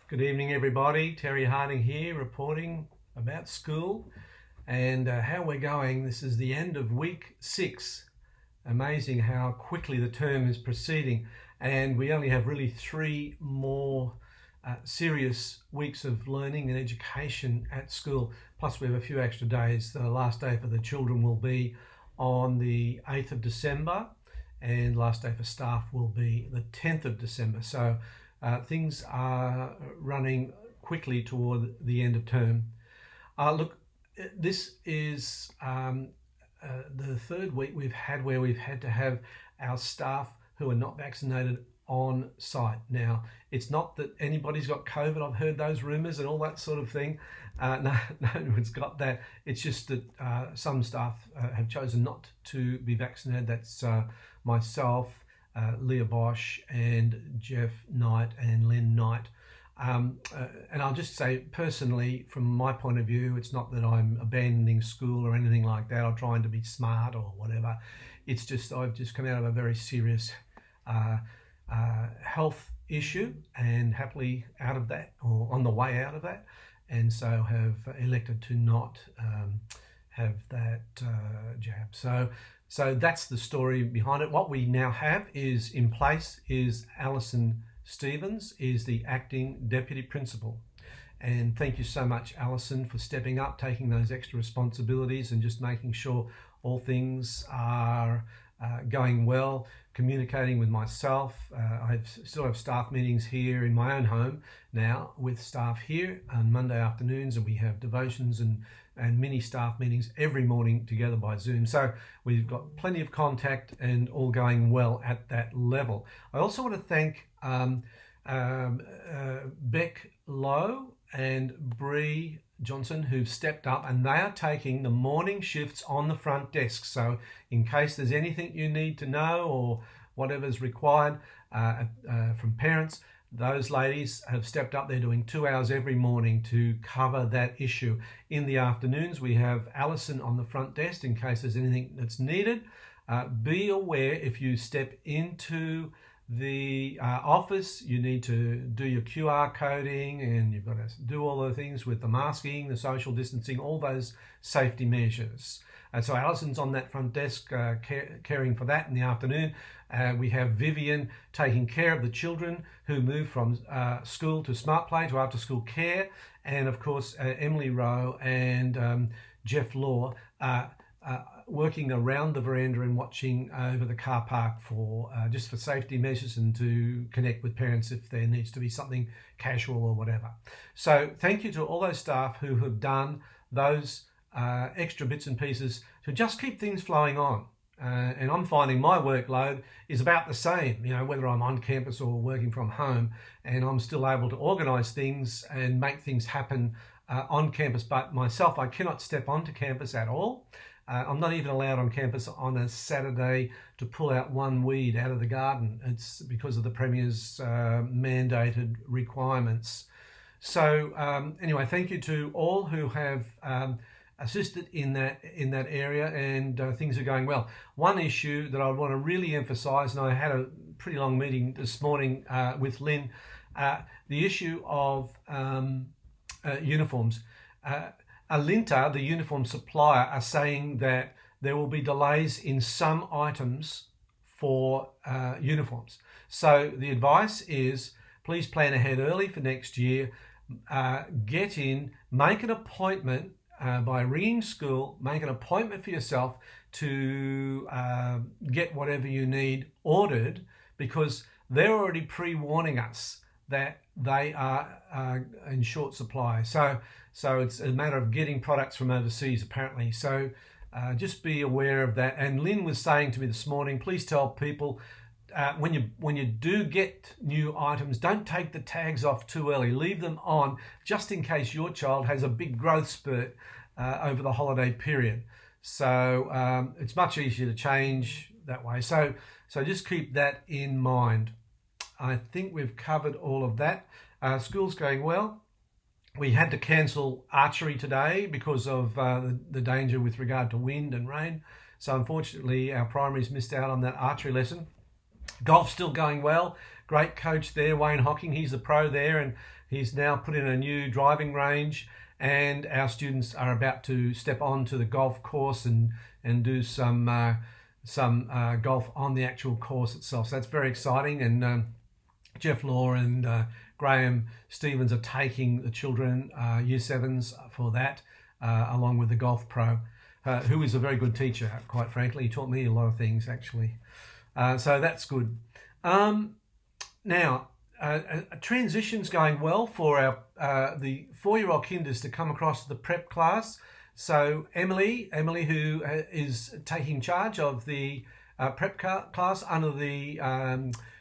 Good evening, everybody. Terry Harding here, reporting about school and how we're going. This is the end of week 6. Amazing how quickly the term is proceeding, and we only have really 3 more serious weeks of learning and education at school. Plus, we have a few extra days. The last day for the children will be on the 8th of December, and last day for staff will be the 10th of December. So things are running quickly toward the end of term. Look, this is the third week we've had where we've had to have our staff who are not vaccinated on site. Now, it's not that anybody's got COVID. I've heard those rumours and all that sort of thing. No one's got that. It's just that some staff have chosen not to be vaccinated. That's myself, Leah Bosch, and Jeff Knight and Lynn Knight. And I'll just say personally, from my point of view, it's not that I'm abandoning school or anything like that, or trying to be smart or whatever. It's just I've just come out of a very serious health issue, and happily out of that, or on the way out of that, and so have elected to not have that jab. So that's the story behind it. What we now have is in place is Alison Stevens is the acting deputy principal. And thank you so much, Alison, for stepping up, taking those extra responsibilities and just making sure all things are going well, communicating with myself. I still have staff meetings here in my own home now with staff here on Monday afternoons, and we have devotions and mini staff meetings every morning together by Zoom. So we've got plenty of contact and all going well at that level. I also want to thank Beck Lowe and Bree Johnson, who've stepped up, and they are taking the morning shifts on the front desk. So in case there's anything you need to know or whatever's required from parents, those ladies have stepped up. They're doing 2 hours every morning to cover that issue. In the afternoons, we have Alison on the front desk in case there's anything that's needed. Be aware, if you step into the office, you need to do your QR coding, and you've got to do all the things with the masking, the social distancing, all those safety measures. And so Alison's on that front desk caring for that in the afternoon. We have Vivian taking care of the children who move from school to Smart Play to after school care. And of course, Emily Rowe and Jeff Law working around the veranda and watching over the car park for just for safety measures and to connect with parents if there needs to be something casual or whatever. So thank you to all those staff who have done those extra bits and pieces to just keep things flowing on. And I'm finding my workload is about the same, whether I'm on campus or working from home, and I'm still able to organise things and make things happen on campus. But myself, I cannot step onto campus at all. I'm not even allowed on campus on a Saturday to pull out one weed out of the garden. It's because of the Premier's mandated requirements. So anyway, thank you to all who have assisted in that area, and things are going well. One issue that I want to really emphasise, and I had a pretty long meeting this morning with Lynn, the issue of uniforms. Alinta, the uniform supplier, are saying that there will be delays in some items for uniforms. So the advice is, please plan ahead early for next year. Get in, make an appointment by ringing school, make an appointment for yourself to get whatever you need ordered, because they're already pre-warning us that they are in short supply. So it's a matter of getting products from overseas, apparently. So just be aware of that. And Lynn was saying to me this morning, please tell people when you do get new items, don't take the tags off too early. Leave them on just in case your child has a big growth spurt over the holiday period. So it's much easier to change that way. So just keep that in mind. I think we've covered all of that. School's going well. We had to cancel archery today because of the danger with regard to wind and rain. So unfortunately, our primaries missed out on that archery lesson. Golf's still going well. great coach there, Wayne Hocking. He's a pro there, and he's now put in a new driving range, and our students are about to step onto the golf course and do some golf on the actual course itself. So that's very exciting, and Jeff Law and Graham Stevens are taking the children, Year 7s, for that, along with the golf pro, who is a very good teacher, quite frankly. He taught me a lot of things, actually. So that's good. Now, a transition's going well for our the 4-year-old kinders to come across to the prep class. So Emily, who is taking charge of the prep class under the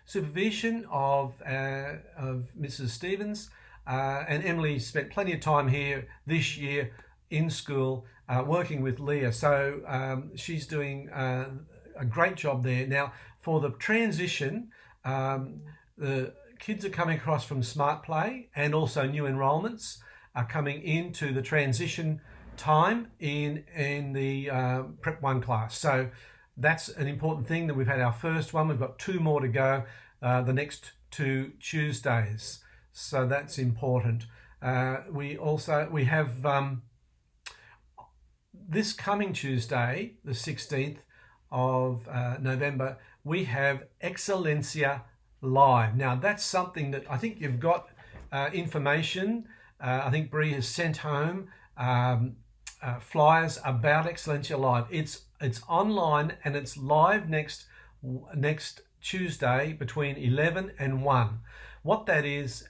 supervision of Mrs. Stevens, and Emily spent plenty of time here this year in school working with Leah. So she's doing a great job there. Now, for the transition, the kids are coming across from Smart Play, and also new enrolments are coming into the transition time in the Prep 1 class. So that's an important thing, that we've had our first one. We've got 2 more to go the next 2 Tuesdays. So that's important. We have this coming Tuesday, the 16th of November, we have Excelencia live. Now that's something that I think you've got information. I think Bree has sent home flyers about Excelencia Live. It's online, and it's live next Tuesday between 11 and 1. What that is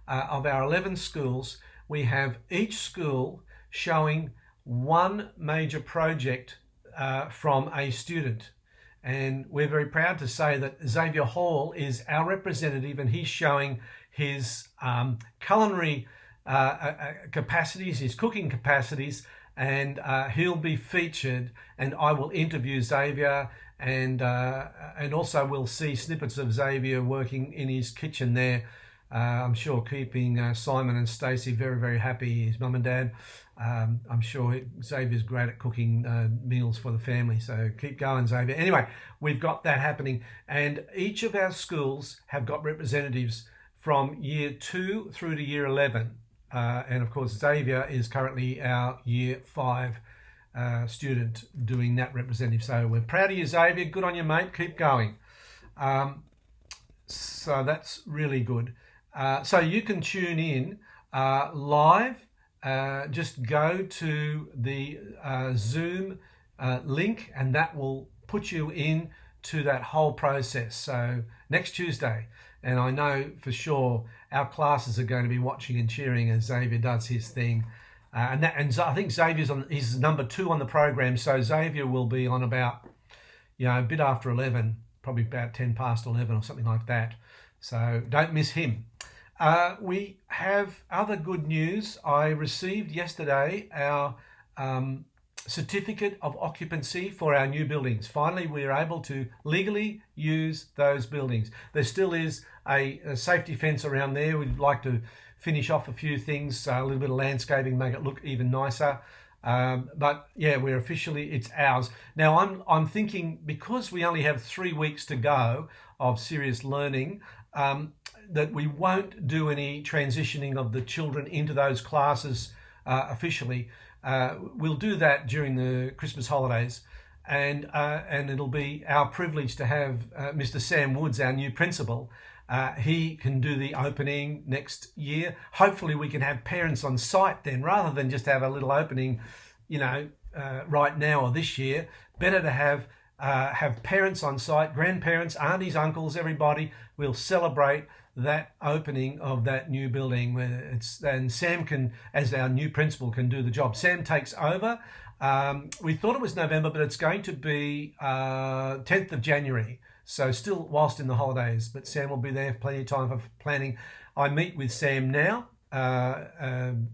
of our 11 schools, we have each school showing one major project from a student. And we're very proud to say that Xavier Hall is our representative, and he's showing his culinary capacities, his cooking capacities, and he'll be featured, and I will interview Xavier, and also we'll see snippets of Xavier working in his kitchen there. I'm sure keeping Simon and Stacey very, very happy, his mum and dad. I'm sure Xavier's great at cooking meals for the family, so keep going, Xavier. Anyway, we've got that happening, and each of our schools have got representatives from Year 2 through to Year 11. And of course, Xavier is currently our Year 5 student doing that representative. So we're proud of you, Xavier. Good on you, mate. Keep going. So that's really good. So you can tune in live. Just go to the Zoom link, and that will put you in to that whole process. So next Tuesday, and I know for sure our classes are going to be watching and cheering as Xavier does his thing. And I think he's number 2 on the program. So Xavier will be on about, a bit after 11, probably about 10 past 11 or something like that. So don't miss him. We have other good news. I received yesterday our certificate of occupancy for our new buildings. Finally, we are able to legally use those buildings. There still is a safety fence around there. We'd like to finish off a few things, a little bit of landscaping, make it look even nicer. But yeah, it's ours. Now I'm thinking, because we only have 3 weeks to go of serious learning, that we won't do any transitioning of the children into those classes officially. We'll do that during the Christmas holidays, and it'll be our privilege to have Mr. Sam Woods, our new principal. He can do the opening next year. Hopefully we can have parents on site then, rather than just have a little opening, right now or this year. Better to have parents on site, grandparents, aunties, uncles, everybody. We'll celebrate that opening of that new building, and Sam can, as our new principal, can do the job. Sam takes over. We thought it was November, but it's going to be 10th of January. So still whilst in the holidays, but Sam will be there, plenty of time for planning. I meet with Sam now, and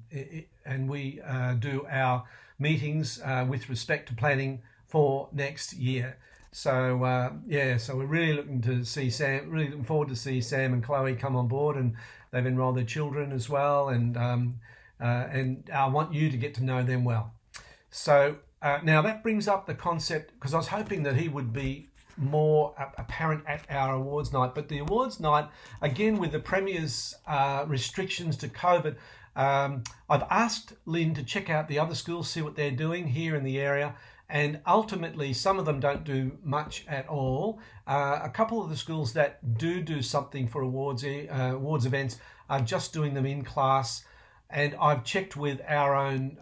we do our meetings with respect to planning for next year. So so we're really looking forward to see Sam and Chloe come on board, and they've enrolled their children as well, and I want you to get to know them well. So now that brings up the concept, because I was hoping that he would be more apparent at our awards night. But the awards night, again, with the Premier's restrictions to COVID, I've asked Lynn to check out the other schools, see what they're doing here in the area. And ultimately, some of them don't do much at all. A couple of the schools that do something for awards events are just doing them in class. And I've checked with our own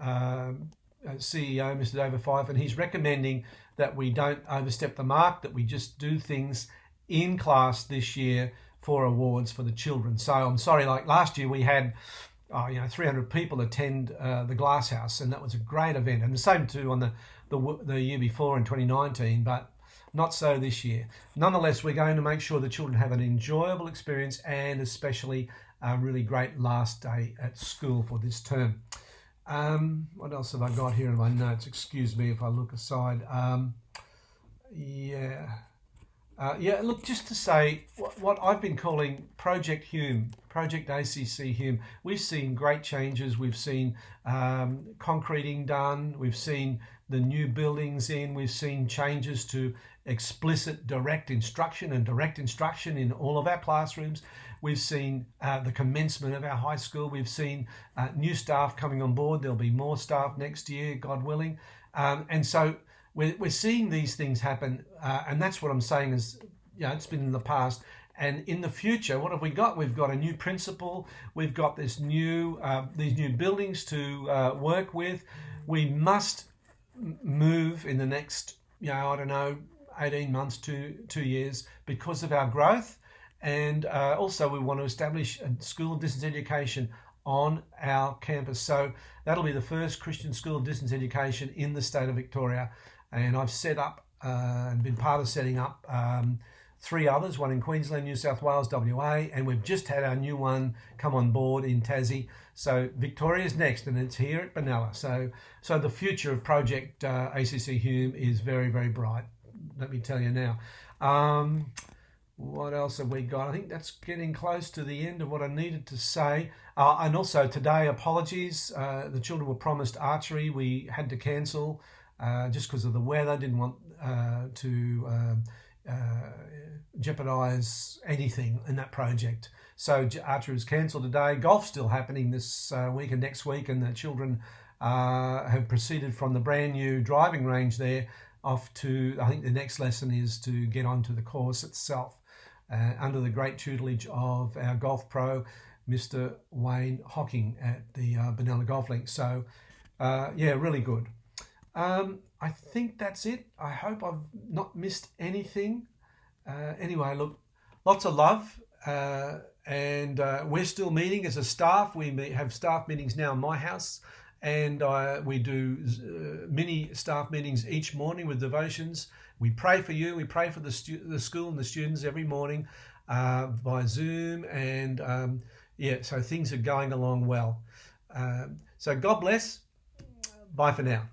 CEO, Mr. David Fife, and he's recommending that we don't overstep the mark, that we just do things in class this year for awards for the children. So I'm sorry, like last year we had 300 people attend the Glass House, and that was a great event. And the same too on the year before in 2019, but not so this year. Nonetheless, we're going to make sure the children have an enjoyable experience and especially a really great last day at school for this term. What else have I got here in my notes? Excuse me if I look aside. Look, just to say what I've been calling Project Hume, Project ACC Hume. We've seen great changes. We've seen concreting done. We've seen the new buildings in. We've seen changes to explicit direct instruction in all of our classrooms. We've seen the commencement of our high school. We've seen new staff coming on board. There'll be more staff next year, God willing. And so we're seeing these things happen. And that's what I'm saying is, it's been in the past. And in the future, what have we got? We've got a new principal. We've got these new buildings to work with. We must move in the next, 18 months to 2 years because of our growth. And also we want to establish a school of distance education on our campus. So that'll be the first Christian school of distance education in the state of Victoria. And I've set up and been part of setting up 3 others, one in Queensland, New South Wales, WA, and we've just had our new one come on board in Tassie. So Victoria's next, and it's here at Benalla. So the future of Project ACC Hume is very, very bright. Let me tell you now. What else have we got? I think that's getting close to the end of what I needed to say. And also today, apologies. The children were promised archery. We had to cancel just because of the weather. Didn't want to jeopardise anything in that project. So archery was cancelled today. Golf's still happening this week and next week, and the children have proceeded from the brand new driving range there off to, I think the next lesson is to get onto the course itself under the great tutelage of our golf pro, Mr. Wayne Hocking at the Benalla Golf Links. So really good. I think that's it. I hope I've not missed anything. Anyway, look, lots of love. And we're still meeting as a staff. We have staff meetings now in my house. And we do mini staff meetings each morning with devotions. We pray for you. We pray for the school and the students every morning by Zoom. And so things are going along well. So God bless. Bye for now.